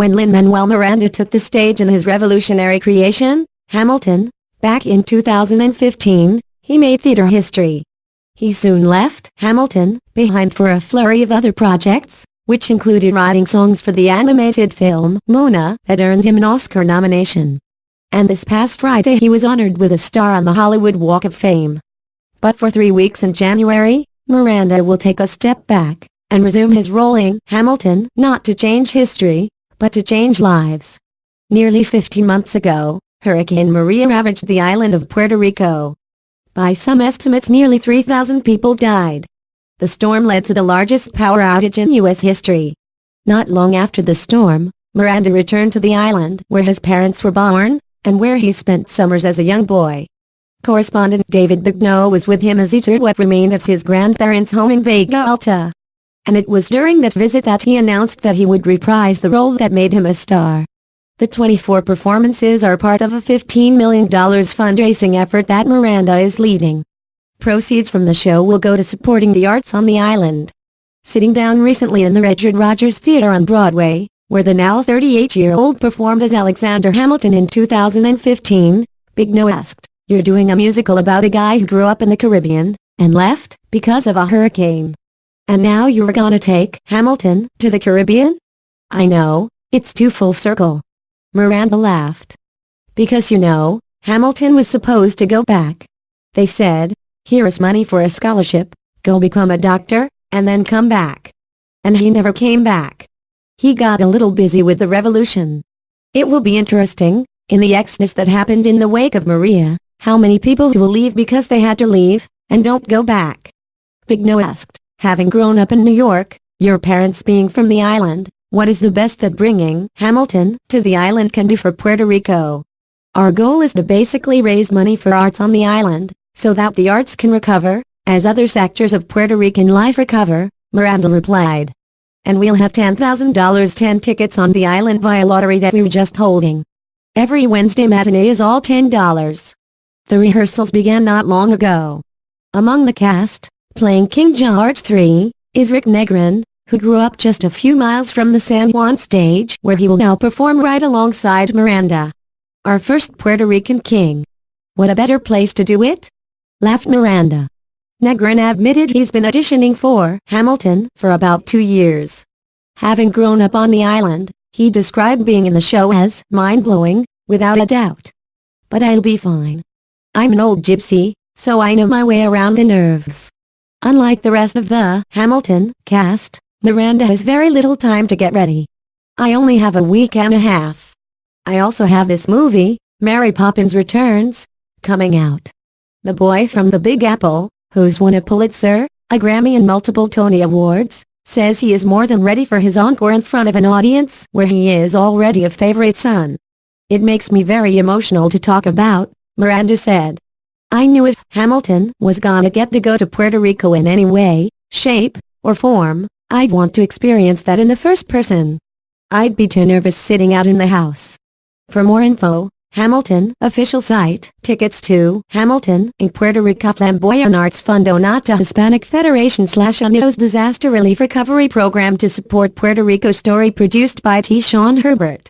when Lin Manuel Miranda took the stage in his revolutionary creation, Hamilton, back in 2015, he made theater history. He soon left Hamilton behind for a flurry of other projects, which included writing songs for the animated film Mona that earned him an Oscar nomination. And this past Friday he was honored with a star on the Hollywood Walk of Fame. But for 3 weeks in January, Miranda will take a step back and resume his rolling Hamilton, not to change history, but to change lives. Nearly 15 months ago, Hurricane Maria ravaged the island of Puerto Rico. By some estimates, nearly 3,000 people died. The storm led to the largest power outage in U.S. history. Not long after the storm, Miranda returned to the island where his parents were born, and where he spent summers as a young boy. Correspondent David Bigno was with him as he toured what remained of his grandparents' home in Vega Alta. And it was during that visit that he announced that he would reprise the role that made him a star. The 24 performances are part of a $15 million fundraising effort that Miranda is leading. Proceeds from the show will go to supporting the arts on the island. Sitting down recently in the Richard Rodgers Theater on Broadway, where the now 38-year-old performed as Alexander Hamilton in 2015, Bigno asked, "You're doing a musical about a guy who grew up in the Caribbean, and left, because of a hurricane. And now you're gonna take Hamilton to the Caribbean? I know, it's too full circle." Miranda laughed. "Because Hamilton was supposed to go back. They said, here's money for a scholarship, go become a doctor, and then come back. And he never came back. He got a little busy with the revolution. It will be interesting, in the exodus that happened in the wake of Maria, how many people will leave because they had to leave, and don't go back." Bigno asked, "Having grown up in New York, your parents being from the island, what is the best that bringing Hamilton to the island can do for Puerto Rico?" "Our goal is to basically raise money for arts on the island, so that the arts can recover, as other sectors of Puerto Rican life recover," Miranda replied. "And we'll have $10,000 10 tickets on the island via lottery that we were just holding. Every Wednesday matinee is all $10. The rehearsals began not long ago. Among the cast, playing King George III, is Rick Negrin, who grew up just a few miles from the San Juan stage where he will now perform right alongside Miranda. Our first Puerto Rican king. What a better place to do it?" laughed Miranda. Negrin admitted he's been auditioning for Hamilton for about 2 years. Having grown up on the island, he described being in the show as mind-blowing, without a doubt. "But I'll be fine. I'm an old gypsy, so I know my way around the nerves." Unlike the rest of the Hamilton cast, Miranda has very little time to get ready. "I only have a week and a half. I also have this movie, Mary Poppins Returns, coming out. The boy from the Big Apple, who's won a Pulitzer, a Grammy and multiple Tony Awards, says he is more than ready for his encore in front of an audience where he is already a favorite son. It makes me very emotional to talk about," Miranda said. "I knew if Hamilton was gonna get to go to Puerto Rico in any way, shape, or form, I'd want to experience that in the first person. I'd be too nervous sitting out in the house." For more info, Hamilton official site, tickets to Hamilton in Puerto Rico Flamboyant Arts Fund Donata Hispanic Federation /UNIDO's Disaster Relief Recovery Program to support Puerto Rico story produced by T. Sean Herbert.